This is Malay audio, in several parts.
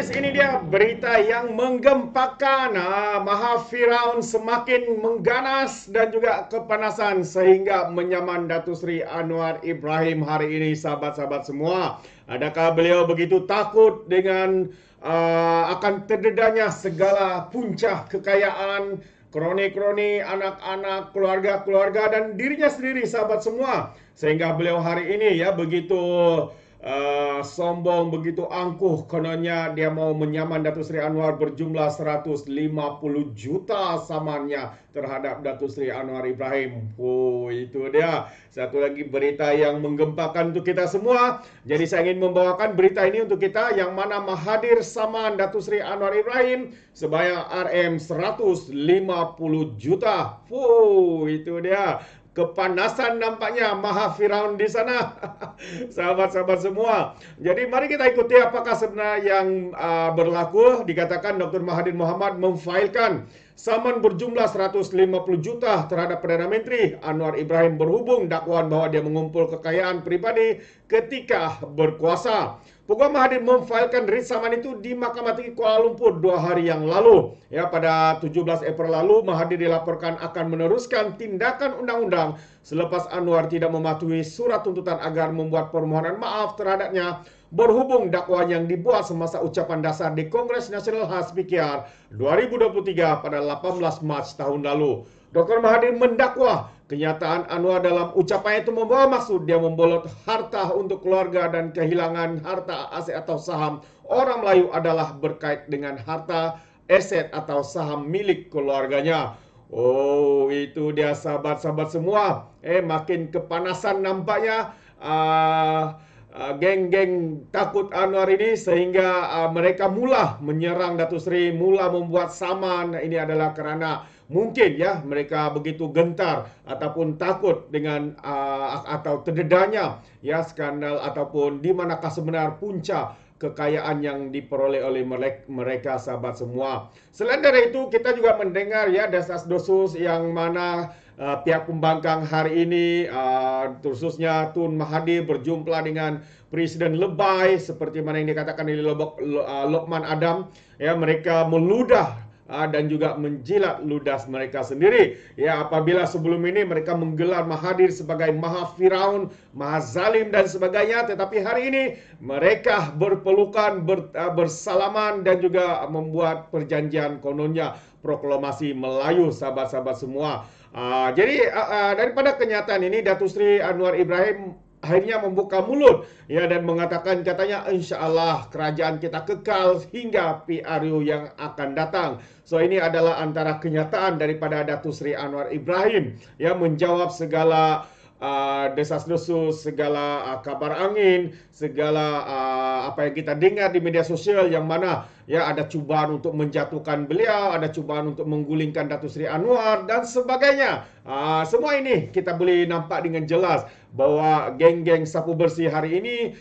Yes, ini dia berita yang menggempakan. Maha Firaun semakin mengganas dan juga kepanasan sehingga menyaman Datuk Seri Anwar Ibrahim hari ini, sahabat-sahabat semua. Adakah beliau begitu takut dengan akan terdedahnya segala puncak kekayaan, kroni-kroni, anak-anak, keluarga-keluarga dan dirinya sendiri, sahabat semua. Sehingga beliau hari ini begitu sombong, begitu angkuh, kononnya dia mau menyaman Datuk Seri Anwar berjumlah 150 juta samannya terhadap Datuk Seri Anwar Ibrahim. Oh, itu dia satu lagi berita yang menggempakan untuk kita semua. Jadi saya ingin membawakan berita ini untuk kita, yang mana Mahathir saman Datuk Seri Anwar Ibrahim sebanyak RM150 juta. Oh, itu dia. Kepanasan nampaknya Maha Firaun di sana. Sahabat-sahabat semua. Jadi mari kita ikuti apakah sebenarnya yang berlaku. Dikatakan Dr. Mahathir Mohamad memfailkan saman berjumlah 150 juta terhadap Perdana Menteri Anwar Ibrahim berhubung dakwaan bahwa dia mengumpul kekayaan pribadi ketika berkuasa. Peguam Mahathir memfailkan writ saman itu di Mahkamah Tinggi Kuala Lumpur 2 hari yang lalu. Pada 17 April lalu, Mahathir dilaporkan akan meneruskan tindakan undang-undang selepas Anwar tidak mematuhi surat tuntutan agar membuat permohonan maaf terhadapnya berhubung dakwaan yang dibuat semasa ucapan dasar di Kongres Nasional khas PKR 2023 pada 18 Mac tahun lalu. Dr. Mahathir mendakwa kenyataan Anwar dalam ucapannya itu membawa maksud dia membolot harta untuk keluarga dan kehilangan harta aset atau saham orang Melayu adalah berkait dengan harta, aset atau saham milik keluarganya. Oh, itu dia sahabat-sahabat semua. Makin kepanasan nampaknya geng-geng takut Anwar ini sehingga mereka mula menyerang Datuk Seri, mula membuat saman. Ini adalah kerana mungkin mereka begitu gentar ataupun takut dengan atau terdedahnya skandal ataupun di manakah sebenar punca kekayaan yang diperoleh oleh mereka, sahabat semua. Selain dari itu, kita juga mendengar desas-desus yang mana pihak pembangkang hari ini, khususnya Tun Mahathir berjumpa dengan Presiden Lebay seperti mana yang dikatakan oleh Lokman Adam. Mereka meludah dan juga menjilat ludas mereka sendiri. Apabila sebelum ini mereka menggelar Mahathir sebagai Maha Firaun, Maha Zalim dan sebagainya, tetapi hari ini mereka berpelukan, bersalaman dan juga membuat perjanjian, kononnya proklamasi Melayu, sahabat-sahabat semua. Jadi daripada kenyataan ini, Datuk Seri Anwar Ibrahim akhirnya membuka mulut dan mengatakan, katanya insya-Allah kerajaan kita kekal hingga PRU yang akan datang. So ini adalah antara kenyataan daripada Datuk Seri Anwar Ibrahim menjawab segala desas-desus, segala kabar angin, segala apa yang kita dengar di media sosial, yang mana ada cubaan untuk menjatuhkan beliau, ada cubaan untuk menggulingkan Datuk Seri Anwar dan sebagainya. Semua ini kita boleh nampak dengan jelas bahwa geng-geng sapu bersih hari ini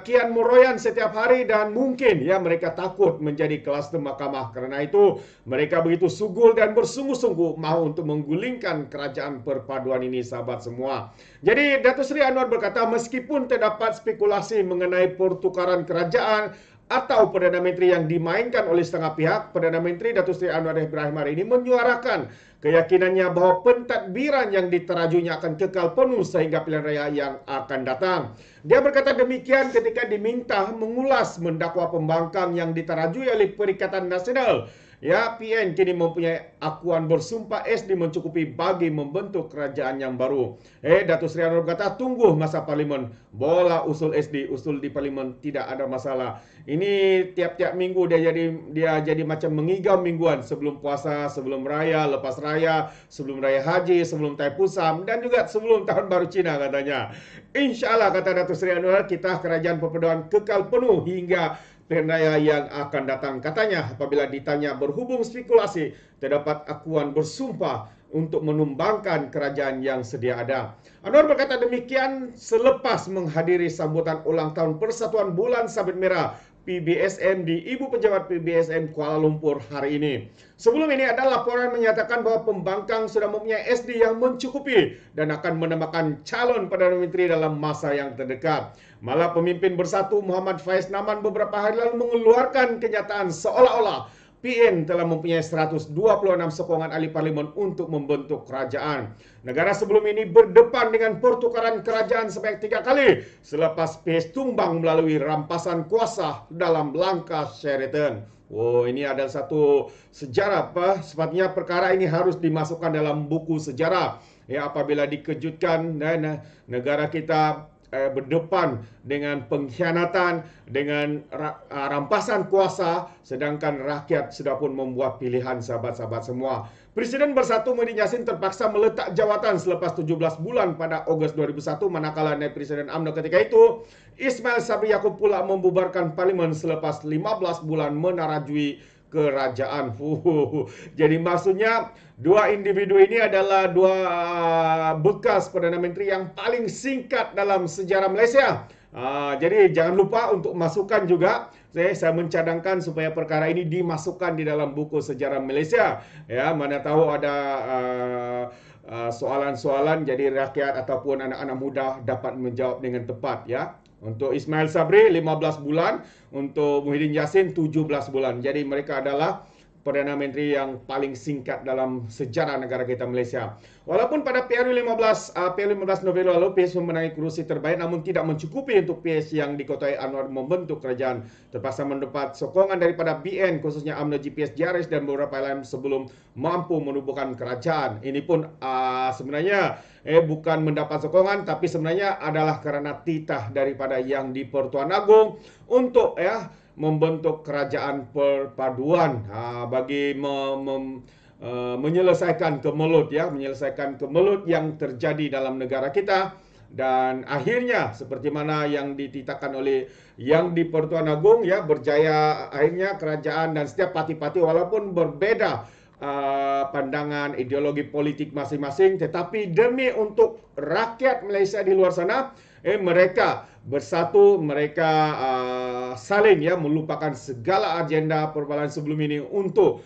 kian meroyan setiap hari dan mungkin mereka takut menjadi kluster mahkamah. Kerana itu mereka begitu sugul dan bersungguh-sungguh mahu untuk menggulingkan kerajaan perpaduan ini, sahabat semua. Jadi Datuk Seri Anwar berkata, meskipun terdapat spekulasi mengenai pertukaran kerajaan atau Perdana Menteri yang dimainkan oleh setengah pihak, Perdana Menteri Datuk Seri Anwar Ibrahim hari ini menyuarakan keyakinannya bahawa pentadbiran yang diterajunya akan kekal penuh sehingga pilihan raya yang akan datang. Dia berkata demikian ketika diminta mengulas mendakwa pembangkang yang diterajui oleh Perikatan Nasional. PN kini mempunyai akuan bersumpah SD mencukupi bagi membentuk kerajaan yang baru. Datuk Seri Anwar berkata, tunggu masa parlimen. Bola usul SD, usul di parlimen tidak ada masalah. Ini tiap-tiap minggu dia jadi macam mengigau mingguan sebelum puasa, sebelum raya, lepas raya, sebelum raya haji, sebelum Taipusam dan juga sebelum tahun baru Cina katanya. InsyaAllah, kata Datuk Seri Anwar, kita kerajaan perpaduan kekal penuh hingga pilihan raya yang akan datang. Katanya apabila ditanya berhubung spekulasi terdapat akuan bersumpah untuk menumbangkan kerajaan yang sedia ada. Anwar berkata demikian selepas menghadiri sambutan ulang tahun Persatuan Bulan Sabit Merah PBSM di Ibu Pejabat PBSM Kuala Lumpur hari ini. Sebelum ini ada laporan menyatakan bahwa pembangkang sudah mempunyai SD yang mencukupi dan akan menambahkan calon Perdana Menteri dalam masa yang terdekat. Malah pemimpin bersatu Muhammad Faiz Naman beberapa hari lalu mengeluarkan kenyataan seolah-olah PN telah mempunyai 126 sokongan ahli parlimen untuk membentuk kerajaan. Negara sebelum ini berdepan dengan pertukaran kerajaan sebanyak 3 kali selepas PAS tumbang melalui rampasan kuasa dalam langkah Sheraton. Oh, ini adalah satu sejarah. Sepatutnya perkara ini harus dimasukkan dalam buku sejarah. Ya, apabila dikejutkan dan negara kita berdepan dengan pengkhianatan, dengan rampasan kuasa, sedangkan rakyat sudah pun membuat pilihan, sahabat-sahabat semua. Presiden Bersatu Muhyiddin Yassin terpaksa meletak jawatan selepas 17 bulan pada Ogos 2001, manakala Naib Presiden UMNO ketika itu, Ismail Sabri Yaakob pula membubarkan parlimen selepas 15 bulan menarajui kerajaan. Jadi maksudnya dua individu ini adalah dua bekas Perdana Menteri yang paling singkat dalam sejarah Malaysia. Jadi jangan lupa untuk masukkan juga. Saya mencadangkan supaya perkara ini dimasukkan di dalam buku sejarah Malaysia. Ya, mana tahu ada soalan-soalan, jadi rakyat ataupun anak-anak muda dapat menjawab dengan tepat, ya. Untuk Ismail Sabri 15 bulan, untuk Muhyiddin Yassin 17 bulan. Jadi mereka adalah Perdana Menteri yang paling singkat dalam sejarah negara kita Malaysia. Walaupun pada PRU 15 November lalu PAS memenangi kerusi terbaik, namun tidak mencukupi untuk PAS yang dikotai Anwar membentuk kerajaan. Terpaksa mendapat sokongan daripada BN, khususnya UMNO, GPS, JRS dan beberapa lain sebelum mampu menubuhkan kerajaan. Ini pun sebenarnya bukan mendapat sokongan, tapi sebenarnya adalah kerana titah daripada yang di Pertuan Agong untuk membentuk kerajaan perpaduan bagi menyelesaikan kemelut, menyelesaikan kemelut yang terjadi dalam negara kita. Dan akhirnya seperti mana yang dititahkan oleh yang di Pertuan Agong, berjaya akhirnya kerajaan, dan setiap parti-parti walaupun berbeza pandangan ideologi politik masing-masing, tetapi demi untuk rakyat Malaysia di luar sana, mereka bersatu, mereka saling melupakan segala agenda perubahan sebelum ini untuk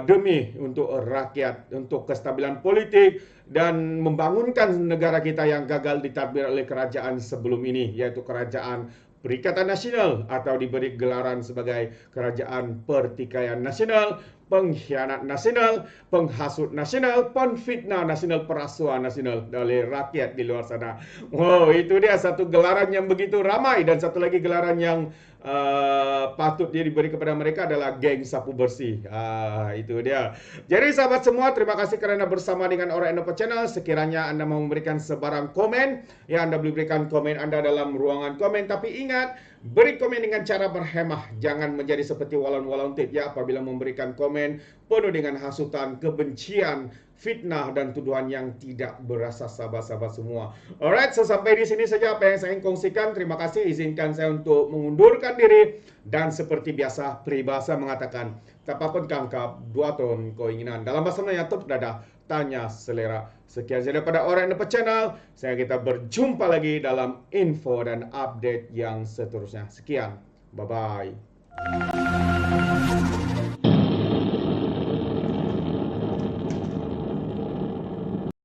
demi untuk rakyat, untuk kestabilan politik dan membangunkan negara kita yang gagal ditadbir oleh kerajaan sebelum ini, yaitu kerajaan Perikatan Nasional atau diberi gelaran sebagai Kerajaan Pertikaian Nasional, Pengkhianat Nasional, Penghasut Nasional, Penfitnah Nasional, Perasuan Nasional oleh rakyat di luar sana. Wow, itu dia satu gelaran yang begitu ramai. Dan satu lagi gelaran yang patut dia diberi kepada mereka adalah geng sapu bersih. Itu dia. Jadi sahabat semua, terima kasih kerana bersama dengan Orang Indonesia Channel. Sekiranya anda mau memberikan sebarang komen, anda boleh berikan komen anda dalam ruangan komen. Tapi ingat, beri komen dengan cara berhemah. Jangan menjadi seperti Walon Tit, apabila memberikan komen penuh dengan hasutan, kebencian, fitnah dan tuduhan yang tidak berasas, sahabat-sahabat semua. Alright, sampai di sini saja apa yang saya ingin kongsikan. Terima kasih, izinkan saya untuk mengundurkan diri. Dan seperti biasa, peribahasa mengatakan, tapapun kangkap, dua ton keinginan. Dalam bahasa Melayu, tutup dada, tanya selera. Sekian saja daripada Orang Indonesia Channel. Kita berjumpa lagi dalam info dan update yang seterusnya. Sekian, bye-bye.